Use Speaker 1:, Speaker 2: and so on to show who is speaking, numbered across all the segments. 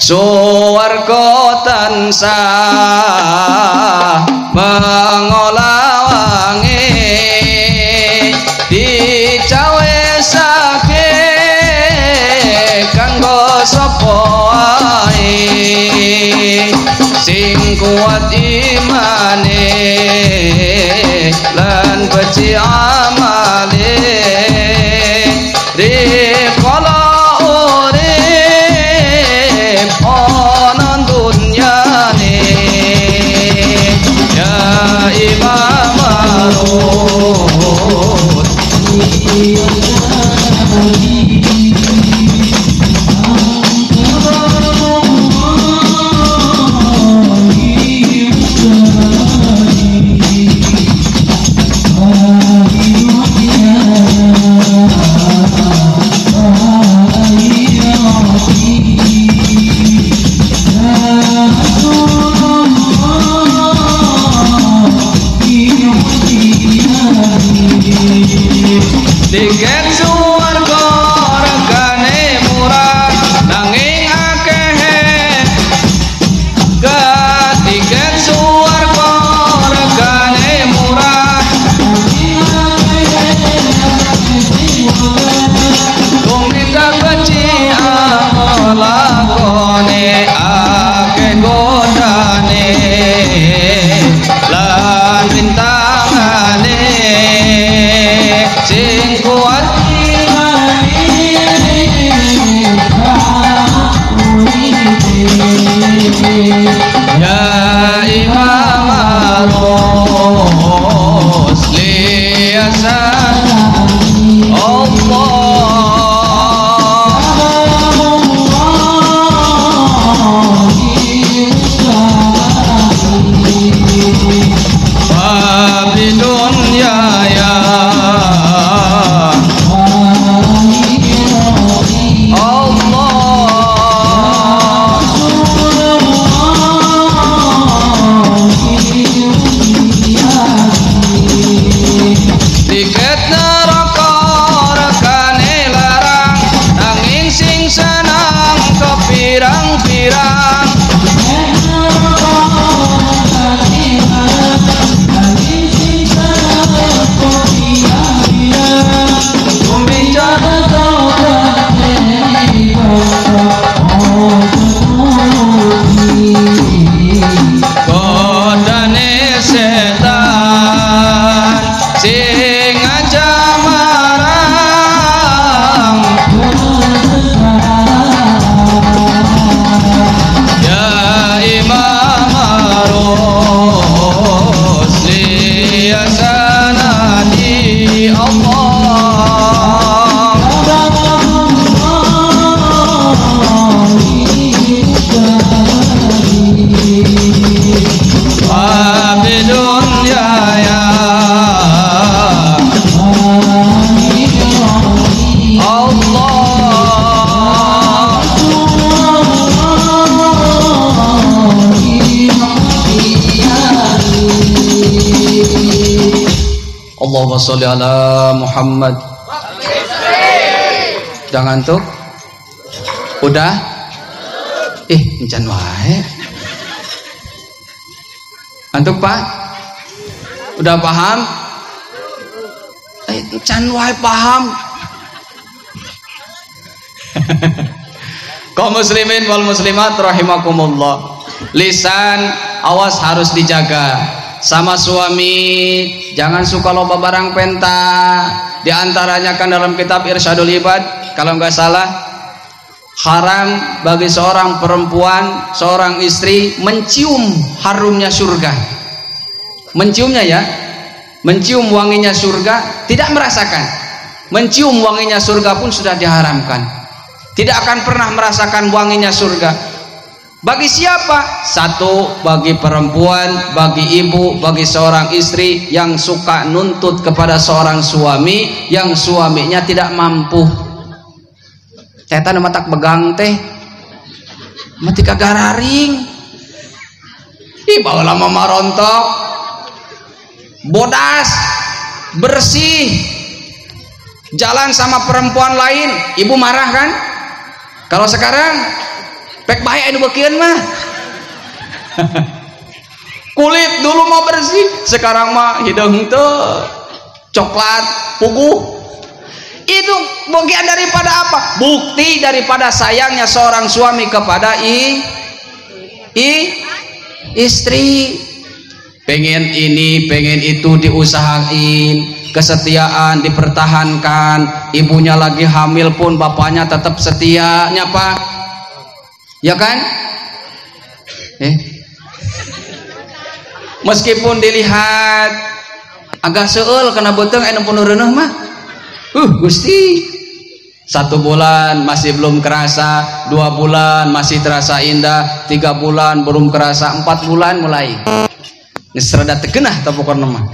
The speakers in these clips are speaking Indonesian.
Speaker 1: suwarga tansah mengolawangi dicawesake kanggo sapa ae sing kuat imane lan beci amale rikala urip ana dunyane ya Imam Marut tiket suwarga regane murah nanging akeh tiket suwarga regane murah tumita beci amalakone akeh godane lan rintangane sing kuat ya Imam Marus liasan Allah wa bidunya ya tiket neraka regane larang nanging sing senang kepirang-pirang godane setan sing aja marang ya Imam Marus liasanani Allah wa bidunya ya Allahumma sholli ala Muhammad. Jangan tuh. Udah? Encan wae. Antuk Pak? Udah paham? Encan wae paham. Kaum muslimin wal muslimat rahimakumullah. Lisan awas harus dijaga. Sama suami jangan suka loba barang penta. Di antaranya kan dalam kitab Irsyadul Ibad kalau nggak salah, haram bagi seorang perempuan, seorang istri mencium harumnya surga. Menciumnya ya, mencium wanginya surga, tidak merasakan. Mencium wanginya surga pun sudah diharamkan. Tidak akan pernah merasakan wanginya surga. Bagi siapa? Satu, bagi perempuan, bagi ibu, bagi seorang istri yang suka nuntut kepada seorang suami yang suaminya tidak mampu. Eta nama tak begang teh mati kagararing. Bawa lama marontok, bodas, bersih, jalan sama perempuan lain, ibu marah kan? Kalau sekarang pek bahaya anu beukeun mah. Kulit dulu mau bersih, sekarang mah hidung teu coklat puguh. Itu bagian daripada apa? Bukti daripada sayangnya seorang suami kepada istri. Pengen ini, pengen itu diusahain, kesetiaan dipertahankan. Ibunya lagi hamil pun bapaknya tetap setia, nyapa, ya kan? Meskipun dilihat agak seul karena beuteung anu penurunan mah, Gusti. 1 bulan masih belum kerasa, 2 bulan masih terasa indah, 3 bulan belum kerasa, 4 bulan mulai geus rada teu geunah pokona mah.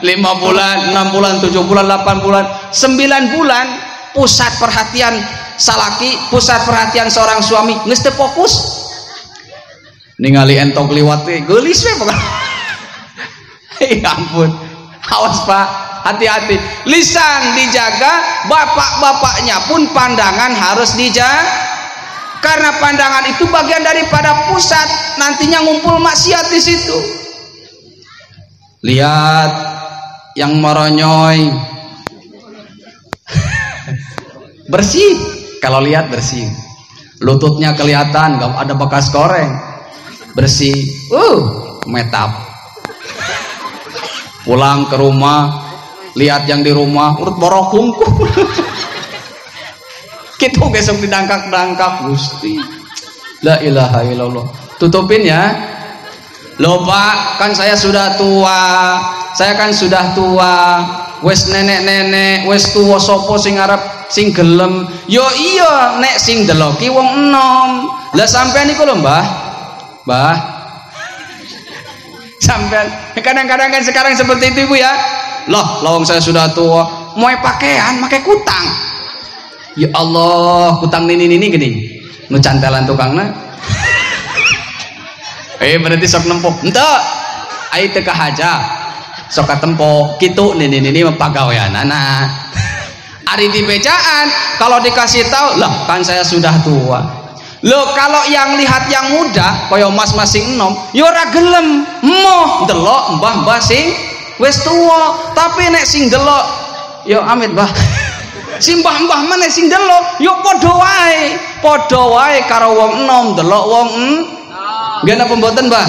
Speaker 1: 5 bulan, 6 bulan, 7 bulan, 8 bulan, 9 bulan pusat perhatian salaki, pusat perhatian seorang suami geus teu fokus. Ningali entok liwat we geulis we pokona. Ya ampun. Awas Pak, hati-hati. Lisan dijaga, bapak-bapaknya pun pandangan harus dijaga. Karena pandangan itu bagian daripada pusat, nantinya ngumpul maksiat di situ. Lihat yang meronyoy. Bersih. Kalau lihat bersih. Lututnya kelihatan, gak ada bekas koreng. Bersih. Metap. Pulang ke rumah, lihat yang di rumah, urut borokungku. Gitu besok didangkak-dangkak, Gusti. La ilaha illallah. Tutupin ya. Loh Pak, kan saya sudah tua. Saya kan sudah tua. Wes nenek-nenek, wes tuwa sapa sing arep sing gelem. Yo iya, nek sing deloki wong enom. Lah sampean niku lho, Mbah. Mbah. Sampean kadang-kadang kan sekarang seperti itu Ibu ya. Loh, lawang saya sudah tua, mau pakaian pakai kutang. Ya Allah, kutang nini gini. Nu cantelan tukangna. Berarti sok nempok. Henteu. Ai teu kahaja. Sok katempo kitu nini pagaweanana. Ari di bejaan kalau dikasih tahu, lah kan saya sudah tua. Loh kalau yang lihat yang muda kaya mas-mas sing enom, ya ora gelem. Moh delok mbah-mbah sing wis tuwa, tapi nek sing delok ya amit Mbah. Si mbah-mbah meneh sing delok ya padha wae karo wong enom delok wong nggih napa mboten Mbah?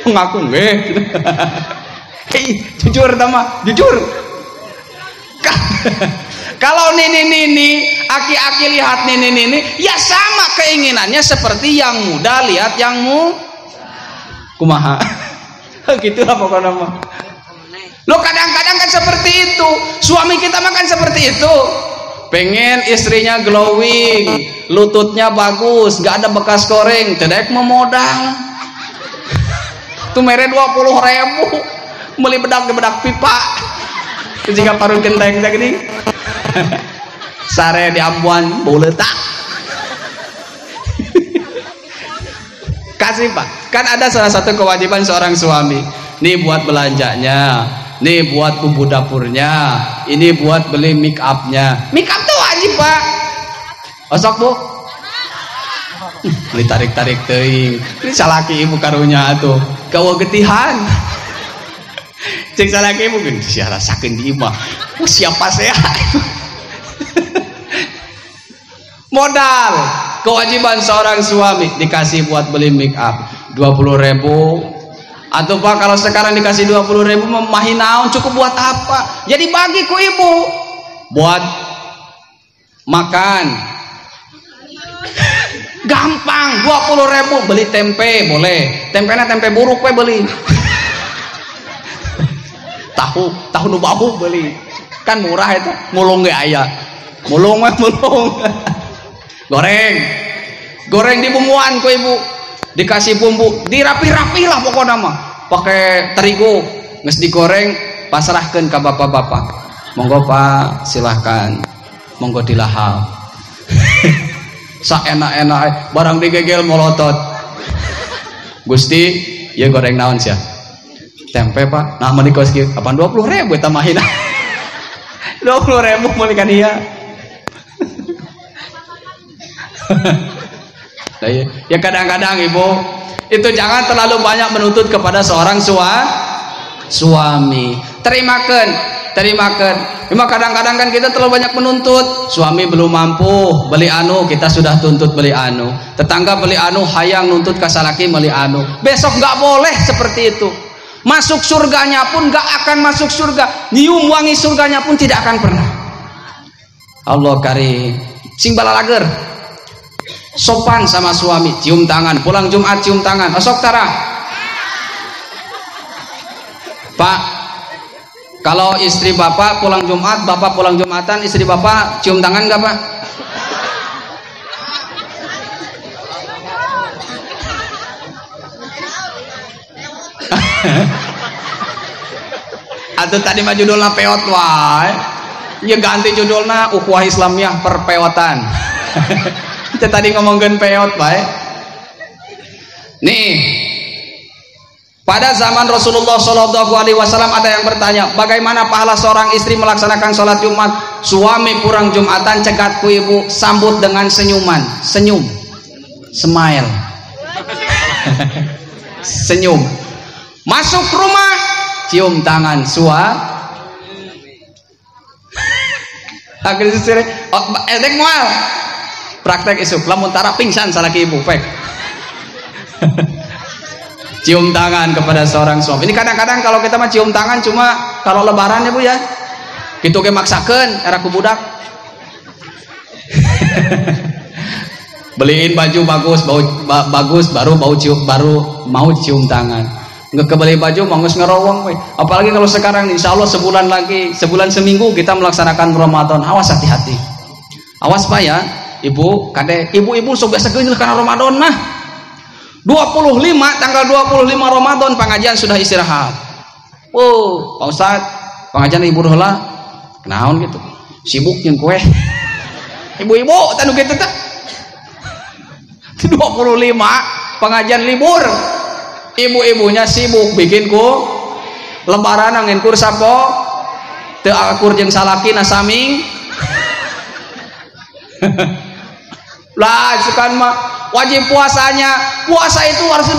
Speaker 1: Ngaku nggih. Jujur ta Mah, jujur. Kalau nini aki-aki lihat nini ya sama keinginannya seperti yang muda lihat yang kumaha. Gitu lah pokoknya mah. Lo kadang-kadang kan seperti itu, suami kita makan seperti itu, pengen istrinya glowing, lututnya bagus, gak ada bekas koreng, tidak mau modal. Tuh mere 20.000 beli bedak pipa, jika paruh genteng gini, sare di Ambuan bau letak. Kasih Pak, kan ada salah satu kewajiban seorang suami, nih buat belanjanya, nih buat bumbu dapurnya, ini buat beli make upnya. Make up tuh wajib Pak. Osok Bu, beli tarik teuing. Ini salaki ibu karunya tuh, kawa getihan. Cek salaki ibu kan, siapa rasakan di imah. Siapa saya? Modal kewajiban seorang suami dikasih buat beli make up 20.000, atau Pak kalau sekarang dikasih 20.000 memahi naon cukup buat apa? Jadi bagi ku ibu buat makan gampang. 20.000 beli tempe boleh, tempenya tempe buruk we beli. tahu nu bau beli kan murah itu, mulung ge aya, mulung. goreng dibumbuan ku ibu, dikasih bumbu dirapi-rapi lah pokoknya mah, pakai terigu geus digoreng pasrahkeun ka bapak-bapak. Monggo Pak silahkan, monggo dilahap. Saenak-enak barang digegel molotot. Gusti ya goreng naon sia? Tempe Pak. Nah meuni kos kieu 20.000 tamahin. 20.000 meuli kan ieu. Nah, ya kadang-kadang ibu itu jangan terlalu banyak menuntut kepada seorang suami. Terimakan. Memang kadang-kadang kan kita terlalu banyak menuntut. Suami belum mampu beli anu, kita sudah tuntut beli anu. Tetangga beli anu, hayang nuntut kasalaki beli anu. Besok nggak boleh seperti itu. Masuk surganya pun nggak akan masuk surga. Nyium wangi surganya pun tidak akan pernah. Allah karim. Sing balalager. Sopan sama suami, cium tangan. Pulang Jumat cium tangan. Asok tara. Pak, kalau istri bapak pulang Jumat, bapak pulang Jumatan, istri bapak cium tangan nggak Pak? Atau tadi mah judulnya peot wae. Ya ganti judulnya ukhuwah Islamiyah perpeotan. Kita tadi ngomongin peot baik. Nih, pada zaman Rasulullah SAW ada yang bertanya, bagaimana pahala seorang istri melaksanakan sholat Jumat? Suami kurang Jumatan, cegat ku ibu, sambut dengan senyuman, senyum, smile, senyum. Masuk rumah, cium tangan akhirnya sore, edek mual. Praktek isuk, lamun tara pingsan salah ibu pek. Cium tangan kepada seorang suami. Ini kadang-kadang kalau kita mah cium tangan cuma kalau lebaran ya Bu ya. Kitu ge maksakeun era ku budak. Beliin baju bagus baru mau cium tangan. Nggak kebeli baju mau ngerowong we. Apalagi kalau sekarang insya Allah sebulan seminggu kita melaksanakan Ramadan. Awas hati-hati. Awas Pak ya. Ibu, kade, ibu-ibu sok biasa geunyeul karena Ramadan mah. 25 tanggal 25 Ramadan pengajian sudah istirahat. Oh, Pak Ustad, pengajian ibu heula. Kenaon gitu. Sibuk jeung kue. Ibu-ibu tanu kitu teh. 25 pengajian libur. Ibu-ibunya sibuk bikin ku lebaran angin kur sapo. Teu akur jeung salaki na saming. Lah sukan mah wajib puasanya. Puasa itu harus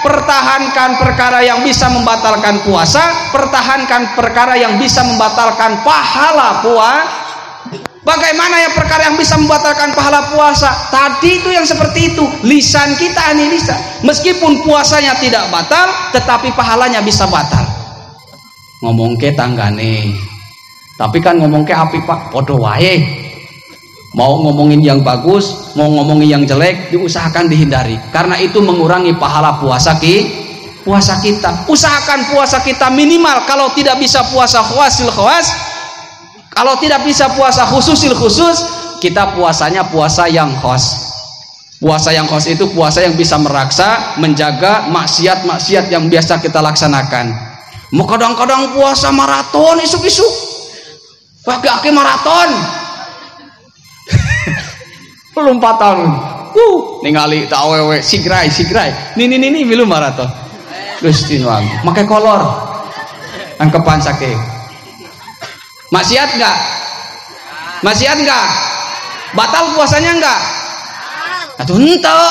Speaker 1: pertahankan perkara yang bisa membatalkan puasa, pertahankan perkara yang bisa membatalkan pahala puasa. Bagaimana ya perkara yang bisa membatalkan pahala puasa? Tadi itu yang seperti itu, lisan kita ini lisan. Meskipun puasanya tidak batal, tetapi pahalanya bisa batal. Ngomong ke tanggane, tapi kan ngomong ke api Pak, podo wae. Mau ngomongin yang bagus, mau ngomongin yang jelek, diusahakan dihindari. Karena itu mengurangi pahala puasa kita. Usahakan puasa kita minimal. Kalau tidak bisa puasa khawasil khawas, kalau tidak bisa puasa khususil khusus, kita puasanya puasa yang khos. Puasa yang khos itu puasa yang bisa meraksa, menjaga maksiat-maksiat yang biasa kita laksanakan. Mau kadang-kadang puasa maraton isuk-isuk, pakai maraton. Belum 4 tahun. Ningali tak awewe sigrai. Nini milu maraton. Gusti nuang. Make kolor. Angkepan sake. Maksiat enggak? Batal puasanya enggak? Atuh henteu.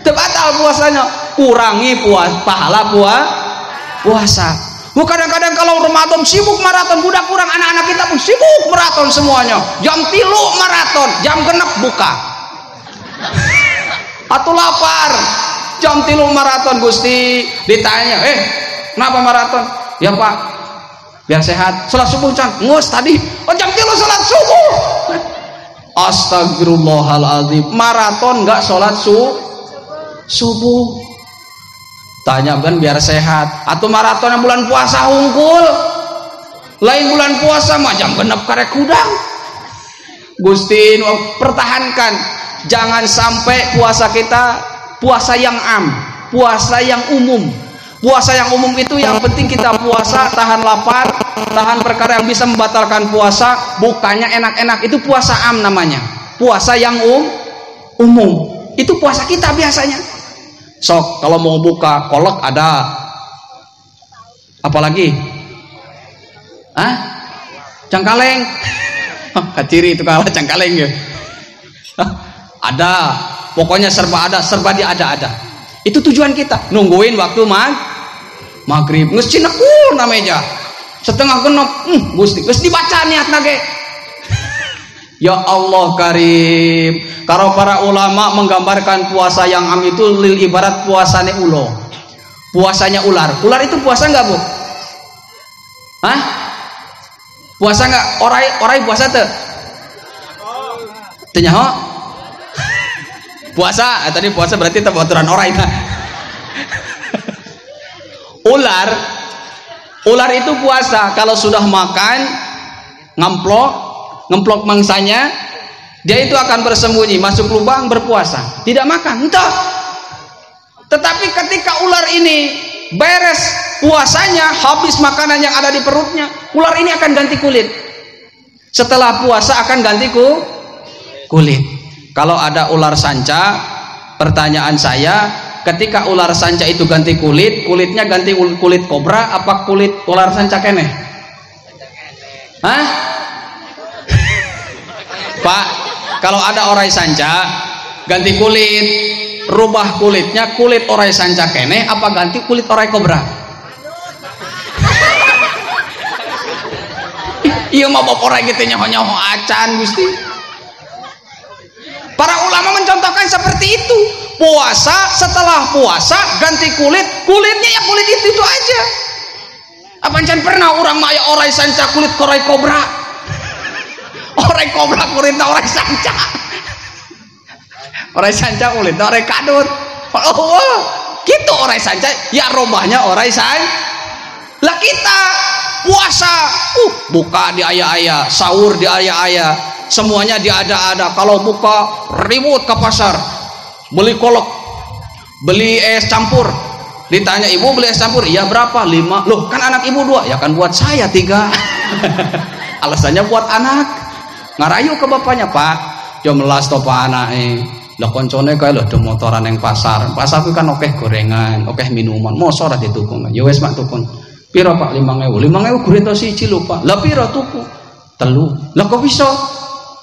Speaker 1: Teu batal puasanya. Kurangi pahala puasa. Kadang-kadang kalau Ramadan sibuk maraton, budak kurang anak-anak kita pun sibuk maraton semuanya. Jam 3 maraton, jam 6 buka. Atau lapar. Jam 3 maraton Gusti, ditanya, kenapa maraton? Ya Pak, biar sehat. Salat subuh can, ngus tadi. Jam 3 salat subuh. Astagfirullahaladzim. Maraton nggak salat subuh. Tanya kan biar sehat. Atau maraton yang bulan puasa hungkul. Lain bulan puasa mah jam genep karek kudang. Gusti pertahankan. Jangan sampai puasa kita puasa yang puasa yang umum. Puasa yang umum itu yang penting kita puasa tahan lapar, tahan perkara yang bisa membatalkan puasa, bukannya enak-enak. Itu puasa namanya. Puasa yang umum. Itu puasa kita biasanya. Sok kalau mau buka kolak ada. Apalagi? Cangkaleng. Kaciri itu kalah cangkaleng ya. Ada, pokoknya serba ada, serba dia ada. Itu tujuan kita, nungguin waktu maghrib. Geus cina na meja. Setengah genep, Gusti, geus dibaca niatna ge. Ya Allah Karim. Kalau para ulama menggambarkan puasa yang am itu lil ibarat puasane ulo. Puasanya ular. Ular itu puasa enggak, Bu? Hah? Puasa enggak? Orai puasa teu? Teu nyaho? Puasa, tadi puasa berarti teu aturan orai tah. Ular itu puasa kalau sudah makan ngemplok mangsanya, dia itu akan bersembunyi masuk lubang berpuasa, tidak makan entah. Tetapi ketika ular ini beres puasanya, habis makanan yang ada di perutnya, ular ini akan ganti kulit. Setelah puasa akan ganti kulit. Kalau ada ular sanca, pertanyaan saya, ketika ular sanca itu ganti kulit, kulitnya ganti kulit kobra apa kulit ular sanca keneh? Hah? Pak, kalau ada orai sanca ganti kulit, rubah kulitnya kulit orai sanca keneh apa ganti kulit orai kobra? Iya mah bapak orai gitu nyaho-nyaho acan Gusti. Para ulama mencontohkan seperti itu. Puasa, setelah puasa ganti kulitnya ya kulit itu aja. Apa ancan pernah orang maya orai sanca kulit orai kobra? Orai kobra kulitnya orai sanca. Orai sanca kulitnya orai kadut. Oh, gitu orai sanca ya robahnya orai sanca. Lah kita puasa, buka di aya-aya, sahur di aya-aya, semuanya di ada-ada. Kalau buka ribut ke pasar, beli kolak, beli es campur. Ditanya ibu beli es campur, iya berapa? 5. Loh kan anak ibu 2, ya kan buat saya 3. Alasannya buat anak. Ngarayu ke bapaknya, Pak, jam melas to Pak anak lah koncone kae lho do motoran yang pasar ku kan okeh gorengan, okeh minuman, mosok ora ditukung. Ya wis mak tukun. Piro Pak? 5.000. 5.000 gurita siji lho Pak. Lah piro tuku? 3. Lah kok bisa?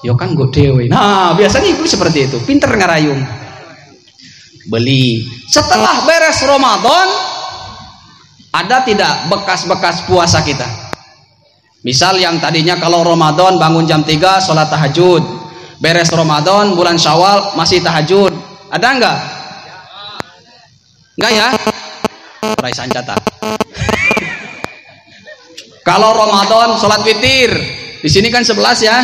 Speaker 1: Ya kan nggo dhewe. Nah, biasanya ibu seperti itu, pinter ngarayung. Beli. Setelah beres Ramadan, ada tidak bekas-bekas puasa kita? Misal yang tadinya kalau Ramadan bangun jam 3 sholat tahajud, beres Ramadan bulan Syawal masih tahajud, ada enggak? Enggak ya? Rai sancata. Kalau Ramadan sholat witir, di sini kan 11 ya.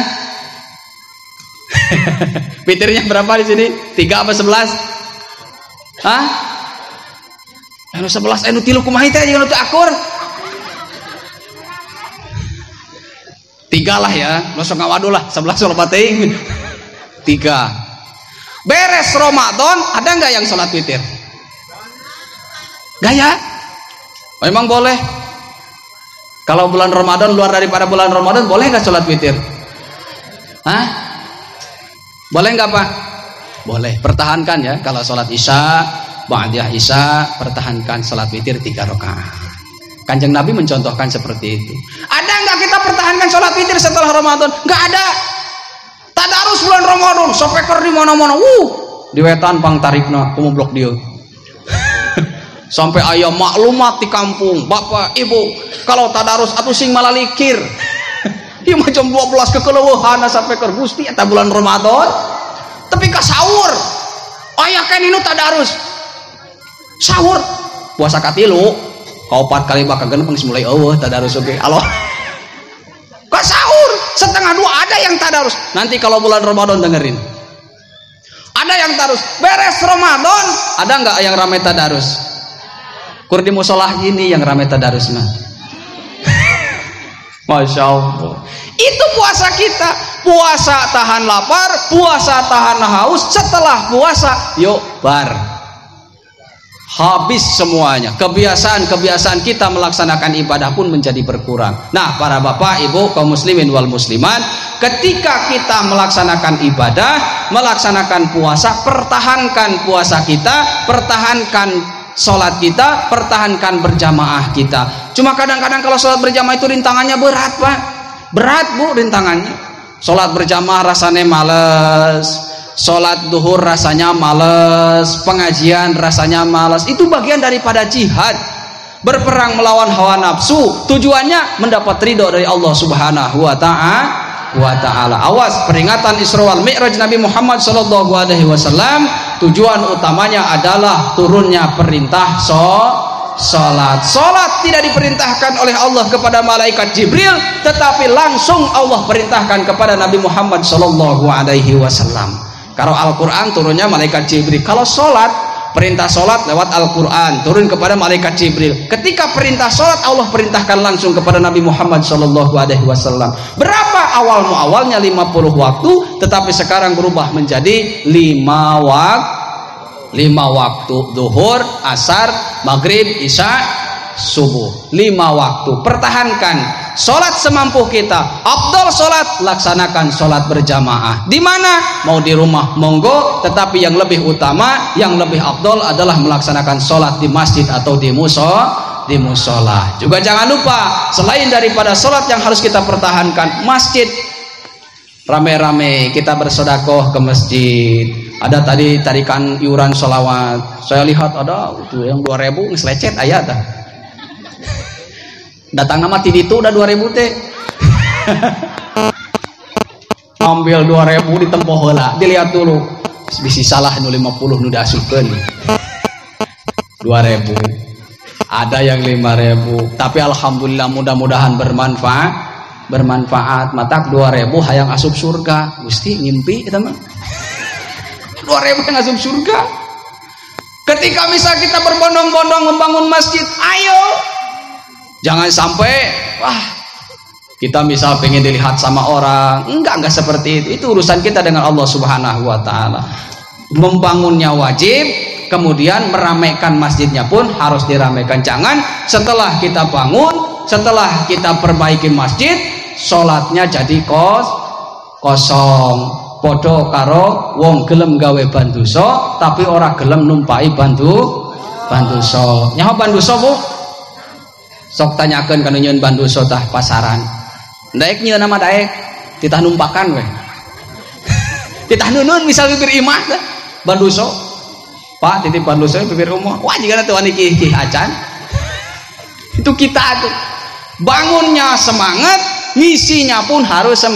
Speaker 1: Witirnya berapa di sini? 3 apa 11? Hah? Anu 11 anu 3 kumaha teh jeung anu teu akur? 3 lah ya, lo sok ngawadu lah 11 sholat teuing. 3. Beres Ramadan ada nggak yang sholat witir? Nggak ya? Memang boleh. Kalau bulan Ramadan, luar daripada bulan Ramadan, boleh nggak sholat witir? Hah? Boleh nggak Pak? Boleh. Pertahankan ya. Kalau sholat isya, ba'diyah isya, pertahankan sholat witir 3 rakaat. Kanjeng Nabi mencontohkan seperti itu. Ada nggak kita pertahankan sholat witir setelah Ramadan? Nggak ada. Tadarus bulan Ramadan, sopeker di mana-mana. Di wetan pang tarikna, kumoblok dia. Sampai ayam maklumat di kampung, bapak, ibu, kalau tadarus atuh sing malalikir. Ieu macam 12 kekeleueuhan sampai ke Gusti eta bulan Ramadan. Tapi ka sahur. Aya kan inu tadarus. Sahur puasa ka 3, ka 4 kali bakal genep geus mulai eueuh tadarus oge. Allah. Ka sahur setengah 2 ada yang tadarus. Nanti kalau bulan Ramadan dengerin. Ada yang tadarus. Beres Ramadan, ada enggak yang rame tadarus? Kur di musolah gini yang rame tadarus mah. Masya Allah. Itu puasa kita. Puasa tahan lapar, puasa tahan haus. Setelah puasa, yuk bar. Habis semuanya. Kebiasaan-kebiasaan kita melaksanakan ibadah pun menjadi berkurang. Nah, para bapak, ibu, kaum muslimin wal muslimat, ketika kita melaksanakan ibadah, melaksanakan puasa, pertahankan puasa kita, pertahankan sholat kita, pertahankan berjamaah kita. Cuma kadang-kadang kalau sholat berjamaah itu rintangannya berat Pak, berat Bu rintangannya. Sholat berjamaah rasanya males, sholat duhur rasanya males, pengajian rasanya males. Itu bagian daripada jihad, berperang melawan hawa nafsu, tujuannya mendapat ridho dari Allah Subhanahu wa ta'ala. Awas, peringatan Isra wal Mi'raj Nabi Muhammad sallallahu alaihi wasallam tujuan utamanya adalah turunnya perintah salat. Salat tidak diperintahkan oleh Allah kepada malaikat Jibril, tetapi langsung Allah perintahkan kepada Nabi Muhammad sallallahu alaihi wasallam. Kalau Al-Qur'an turunnya malaikat Jibril. Kalau salat, perintah salat lewat Al-Qur'an turun kepada malaikat Jibril. Ketika perintah salat Allah perintahkan langsung kepada Nabi Muhammad sallallahu alaihi wasallam. Berapa awalnya 50 waktu, tetapi sekarang berubah menjadi 5 waktu, zuhur, asar, maghrib, isya, subuh. 5 waktu. Pertahankan salat semampu kita. Afdal salat, laksanakan salat berjamaah. Di mana? Mau di rumah monggo, tetapi yang lebih utama, yang lebih afdal adalah melaksanakan salat di masjid atau di musola. Juga jangan lupa, selain daripada salat yang harus kita pertahankan, masjid. Rame-rame kita bersedekah ke masjid. Ada tadi tarikan iuran sholawat. Saya lihat ada itu yang 2000 ngeslecet ayat dah. Datang nama tadi itu udah 2000 teh. Ambil 2000 ditempoh heula. Dilihat dulu. Bisi salah nu 50 nu diasupkeun. 2000. Ada yang 5000, tapi alhamdulillah mudah-mudahan bermanfaat. Matak 2000 hayang asup surga. Gusti ngimpi eta mah. 2000 yang asup surga. Ketika misal kita berbondong-bondong membangun masjid, ayo. Jangan sampai kita misal pengen dilihat sama orang. Enggak seperti itu. Itu urusan kita dengan Allah Subhanahu wa ta'ala. Membangunnya wajib, kemudian meramaikan masjidnya pun harus diramaikan. Jangan setelah kita bangun, setelah kita perbaiki masjid, sholatnya jadi kosong. Podo karo wong gelem gawe banduso tapi ora gelem numpai banduso. Nyaho banduso Bu? Sok tanyakeun kana nyeun banduso tah pasaran. Daek nyeun nama daek titah numpakan we. Titah nunun misal bibir imah teh banduso. Pak titip banduso bibir umah. Wah jigana teu wani kih acan. Itu kita tuh. Bangunnya semangat, misinya pun harus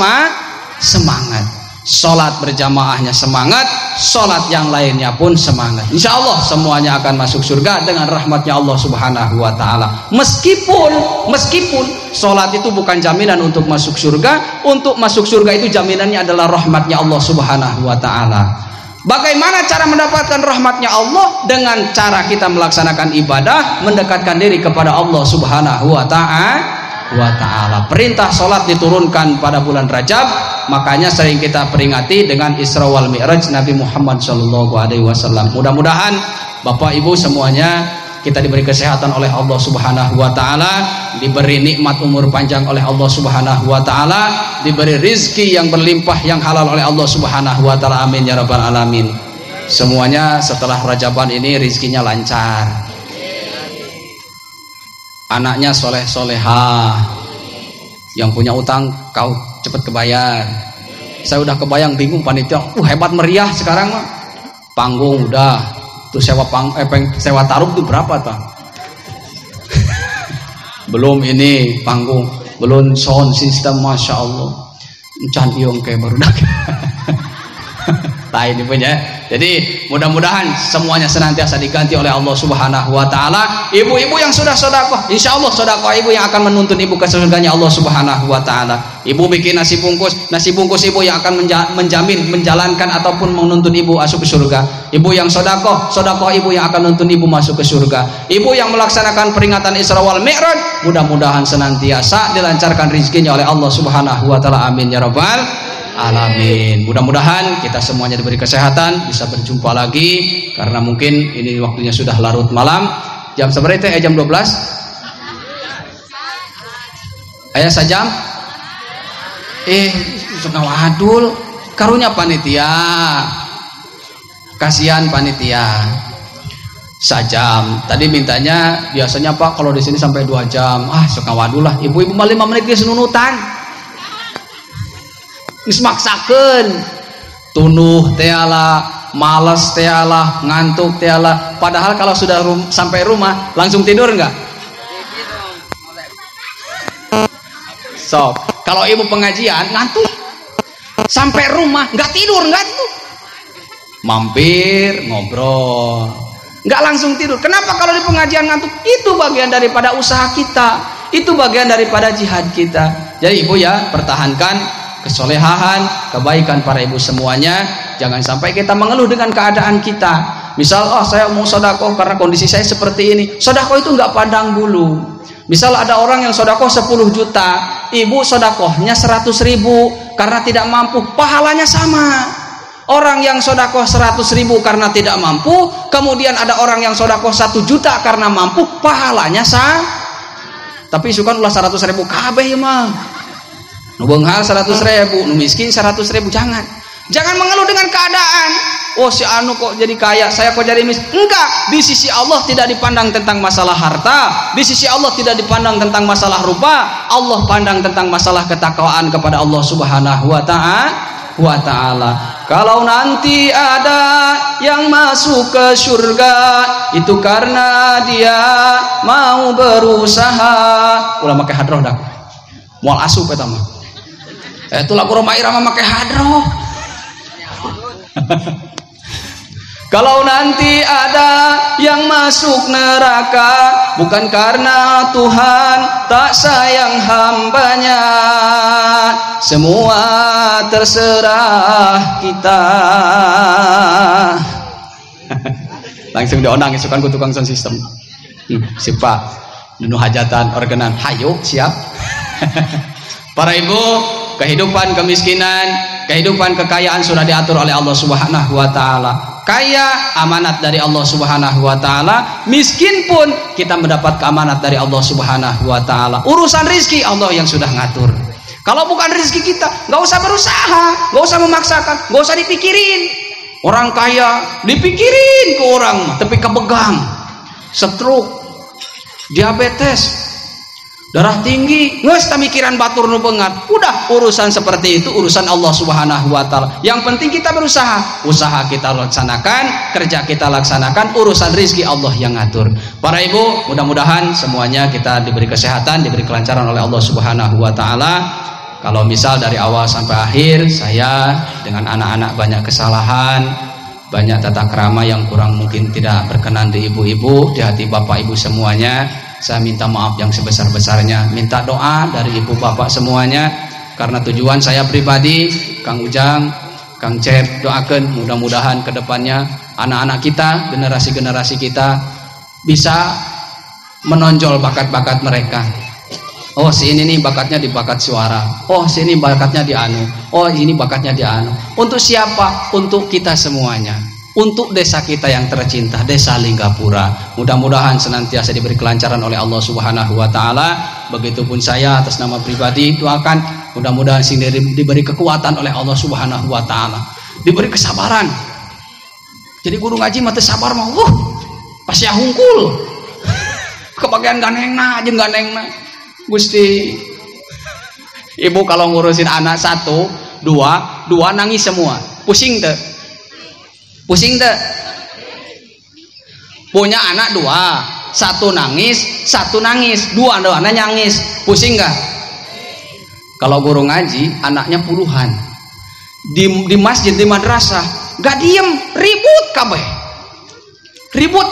Speaker 1: semangat. Sholat berjamaahnya semangat, sholat yang lainnya pun semangat. Insya Allah semuanya akan masuk surga dengan rahmatnya Allah Subhanahu wa ta'ala. Meskipun sholat itu bukan jaminan untuk masuk surga. Untuk masuk surga itu jaminannya adalah rahmatnya Allah Subhanahu wa ta'ala. Bagaimana cara mendapatkan rahmatnya Allah? Dengan cara kita melaksanakan ibadah, mendekatkan diri kepada Allah Subhanahu wa ta'ala. Perintah sholat diturunkan pada bulan Rajab, makanya sering kita peringati dengan Isra wal Mi'raj Nabi Muhammad sallallahu alaihi wasallam. Mudah-mudahan Bapak Ibu semuanya kita diberi kesehatan oleh Allah Subhanahu wa ta'ala, diberi nikmat umur panjang oleh Allah Subhanahu wa ta'ala, diberi rizki yang berlimpah yang halal oleh Allah Subhanahu wa ta'ala. Amin ya rabbal alamin. Semuanya setelah Rajaban ini rizkinya lancar, anaknya soleh-solehah, yang punya utang kau cepat kebayar. Saya udah kebayang, bingung panitia, hebat meriah sekarang mah. Panggung udah tuh, sewa taruh tuh berapa tuh? Belum ini panggung, belum sound system, masya Allah. Encan iong kayak baru dak. Nah ini punya. Jadi mudah-mudahan semuanya senantiasa diganti oleh Allah Subhanahu wa ta'ala. Ibu-ibu yang sudah sedekah, insya Allah sedekah ibu yang akan menuntun ibu ke surganya Allah Subhanahu wa ta'ala. Ibu bikin nasi bungkus ibu yang akan menjamin, menjalankan ataupun menuntun ibu masuk ke surga. Ibu yang sedekah ibu yang akan menuntun ibu masuk ke surga. Ibu yang melaksanakan peringatan Isra wal Mi'raj, mudah-mudahan senantiasa dilancarkan rezekinya oleh Allah Subhanahu wa ta'ala. Amin ya rabbal alamin. Mudah-mudahan kita semuanya diberi kesehatan, bisa berjumpa lagi, karena mungkin ini waktunya sudah larut malam. Jam seberapa itu? Jam 12? Ayah sajam? Suka wadul karunya panitia. Kasihan panitia. Sajam. Tadi mintanya biasanya Pak kalau di sini sampai 2 jam. Suka wadul lah. Ibu-ibu mah 5 menit dia senunutan. geus maksakeun tunuh teala, malas teala, ngantuk teala. Padahal kalau sudah sampai rumah langsung tidur enggak? So, kalau ibu pengajian ngantuk sampai rumah nggak tidur, nggak itu mampir ngobrol, nggak langsung tidur. Kenapa? Kalau di pengajian ngantuk, itu bagian daripada usaha kita, itu bagian daripada jihad kita. Jadi ibu ya, pertahankan kesolehan, kebaikan para ibu semuanya. Jangan sampai kita mengeluh dengan keadaan kita. Misal, oh saya mau sodakoh karena kondisi saya seperti ini. Sodakoh itu nggak pandang bulu. Misal ada orang yang sodakoh 10 juta, ibu sodakohnya 100.000 karena tidak mampu, pahalanya sama. Orang yang sodakoh 100.000 karena tidak mampu, kemudian ada orang yang sodakoh 1 juta karena mampu, pahalanya sama. Tapi isukan ulah 100.000 kabeh mah. Nu beunghal 100.000, nu miskin 100.000, jangan mengeluh dengan keadaan. Oh si anu kok jadi kaya, saya kok jadi miskin. Enggak, di sisi Allah tidak dipandang tentang masalah harta, di sisi Allah tidak dipandang tentang masalah rupa. Allah pandang tentang masalah ketakwaan kepada Allah Subhanahu wa ta'ala. Kalau nanti ada yang masuk ke surga, itu karena dia mau berusaha. Ulah make hadroh dah. Moal asup eta mah. Itu lagu Roma Irama make hadroh. Kalau nanti ada yang masuk neraka, bukan karena Tuhan tak sayang hambanya, semua terserah kita. Langsung diondang isukan ku tukang sound system. Siapa dunu hajatan organan, hayo siap. Para ibu, kehidupan kemiskinan, kehidupan kekayaan sudah diatur oleh Allah Subhanahu wa ta'ala. Kaya amanat dari Allah Subhanahu wa ta'ala, miskin pun kita mendapat keamanat dari Allah Subhanahu wa ta'ala. Urusan rizki Allah yang sudah ngatur. Kalau bukan rizki kita, nggak usah berusaha, nggak usah memaksakan, nggak usah dipikirin. Orang kaya dipikirin ke orang, tapi kebegang, stroke, diabetes, darah tinggi, nges mikiran batur nu beungat. Udah, urusan seperti itu urusan Allah Subhanahu wa ta'ala. Yang penting kita berusaha, usaha kita laksanakan, kerja kita laksanakan, urusan rizki Allah yang ngatur. Para ibu, mudah-mudahan semuanya kita diberi kesehatan, diberi kelancaran oleh Allah Subhanahu wa ta'ala. Kalau misal dari awal sampai akhir saya dengan anak-anak banyak kesalahan, banyak tata krama yang kurang mungkin tidak berkenan di ibu-ibu, di hati bapak ibu semuanya, saya minta maaf yang sebesar-besarnya. Minta doa dari ibu bapak semuanya, karena tujuan saya pribadi, Kang Ujang, Kang Cep, doakan mudah-mudahan ke depannya anak-anak kita, generasi-generasi kita bisa menonjol bakat-bakat mereka. Oh si ini nih bakatnya di bakat suara, oh si ini bakatnya di anu, oh ini bakatnya di anu. Untuk siapa? Untuk kita semuanya, untuk desa kita yang tercinta, desa Linggapura. Mudah-mudahan senantiasa diberi kelancaran oleh Allah Subhanahu wa ta'ala. Begitupun saya atas nama pribadi doakan mudah-mudahan sendiri diberi kekuatan oleh Allah Subhanahu wa ta'ala, diberi kesabaran. Jadi guru ngaji mah teu sabar mah pasti hungkul kebagian ganengna aja ganengna. Gusti ibu kalau ngurusin anak 1, 2 nangis semua, pusing teu? Pusing teu? Punya anak 2, 1 nangis, 2 nangis, pusing gak? Kalau guru ngaji anaknya puluhan, di masjid, di madrasah gak diem, ribut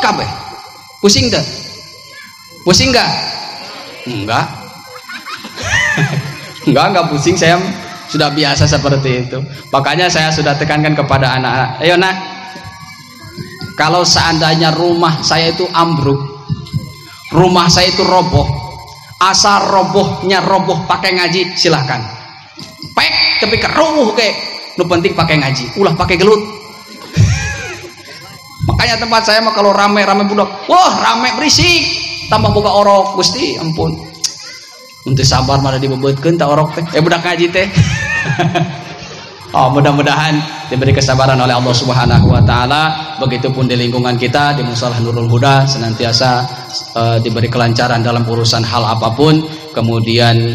Speaker 1: kabeh, pusing teu? Pusing gak? Enggak. Enggak pusing, saya sudah biasa seperti itu. Makanya saya sudah tekankan kepada anak-anak, ayo nak, kalau seandainya rumah saya itu ambruk, rumah saya itu roboh, asal robohnya roboh pakai ngaji silahkan, pek tapi keruh ke, nu penting pakai ngaji, ulah pakai gelut. Makanya tempat saya mah kalau rame budak, wah rame berisik, tambah boga orok, Gusti ampun. Untuk sabar malah dibebeutkeun ta orok teh, budak ngaji teh. Oh, mudah-mudahan diberi kesabaran oleh Allah Subhanahu wa ta'ala. Begitupun di lingkungan kita, di Musalah Nurul Huda, senantiasa diberi kelancaran dalam urusan hal apapun. Kemudian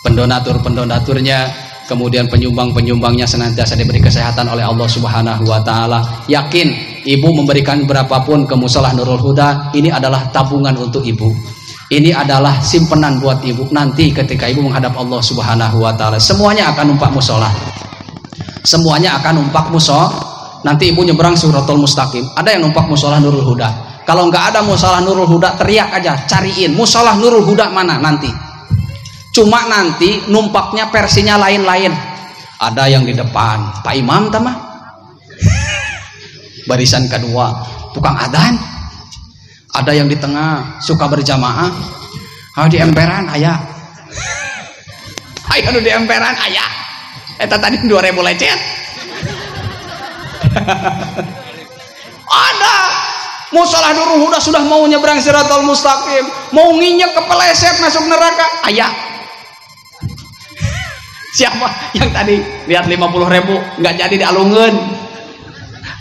Speaker 1: pendonaturnya kemudian penyumbang-penyumbangnya senantiasa diberi kesehatan oleh Allah Subhanahu wa taala. Yakin ibu memberikan berapapun ke Mushola Nurul Huda, ini adalah tabungan untuk ibu. Ini adalah simpenan buat ibu nanti ketika ibu menghadap Allah Subhanahu wa taala. Semuanya akan numpak mushola. Semuanya akan numpak mushola. Nanti ibu nyebrang Siratal Mustaqim, ada yang numpak Mushola Nurul Huda. Kalau nggak ada Mushola Nurul Huda, teriak aja, cariin Mushola Nurul Huda mana nanti. Cuma nanti numpaknya versinya lain-lain. Ada yang di depan Pak Imam tamah. Barisan kedua tukang adzan. Ada yang di tengah suka berjamaah. Di emperan aya. Ayo di emperan aya. Eta tadi 2000 lecet. Ada Mushola Nurul Huda sudah mau nyebrang Siratal Mustaqim, mau nginjek kepeleset masuk neraka, aya. Siapa yang tadi lihat 50.000 nggak jadi dialungin?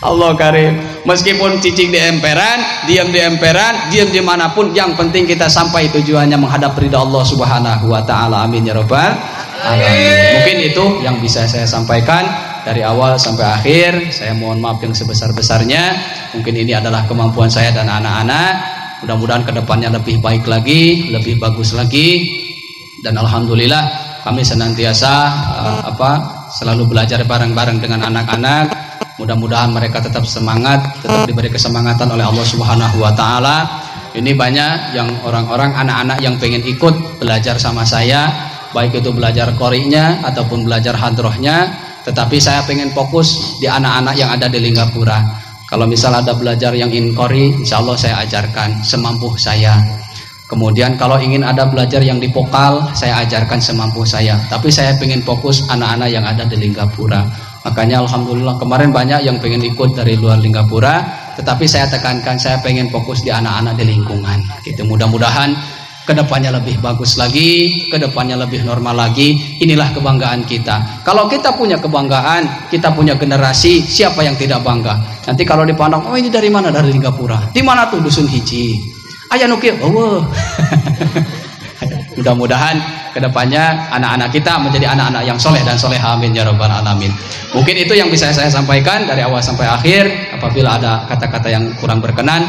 Speaker 1: Allah karim. Meskipun cicing di emperan, diam di emperan, diam dimanapun, yang penting kita sampai tujuannya menghadap ridha Allah Subhanahu wa taala. Amin ya rabbal alamin. Mungkin itu yang bisa saya sampaikan dari awal sampai akhir. Saya mohon maaf yang sebesar-besarnya. Mungkin ini adalah kemampuan saya dan anak-anak. Mudah-mudahan kedepannya lebih baik lagi, lebih bagus lagi. Dan alhamdulillah kami senantiasa selalu belajar bareng-bareng dengan anak-anak. Mudah-mudahan mereka tetap semangat, tetap diberi kesemangatan oleh Allah Subhanahu wa taala. Ini banyak yang orang-orang anak-anak yang pengen ikut belajar sama saya, baik itu belajar qori'nya ataupun belajar hadrohnya, tetapi saya pengen fokus di anak-anak yang ada di Linggapura. Kalau misal ada belajar yang in qori, insya Allah saya ajarkan semampu saya. Kemudian kalau ingin ada belajar yang di vokal, saya ajarkan semampu saya. Tapi saya pengen fokus anak-anak yang ada di Linggapura. Makanya alhamdulillah kemarin banyak yang pengen ikut dari luar Linggapura, tetapi saya tekankan saya pengen fokus di anak-anak di lingkungan. Gitu. Mudah-mudahan kedepannya lebih bagus lagi, kedepannya lebih normal lagi. Inilah kebanggaan kita. Kalau kita punya kebanggaan, kita punya generasi, siapa yang tidak bangga? Nanti kalau dipandang, oh ini dari mana? Dari Linggapura. Di mana tuh dusun hiji? Ayah nukil, oh. Mudah-mudahan kedepannya anak-anak kita menjadi anak-anak yang soleh dan soleha. Amin ya rabbal alamin. Mungkin itu yang bisa saya sampaikan dari awal sampai akhir. Apabila ada kata-kata yang kurang berkenan,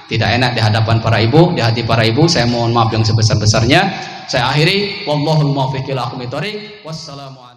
Speaker 1: tidak enak di hadapan para ibu, di hati para ibu, saya mohon maaf yang sebesar-besarnya. Saya akhiri, wallahul muwaffiq ila aqwamit thoriq. Wassalamualaikum.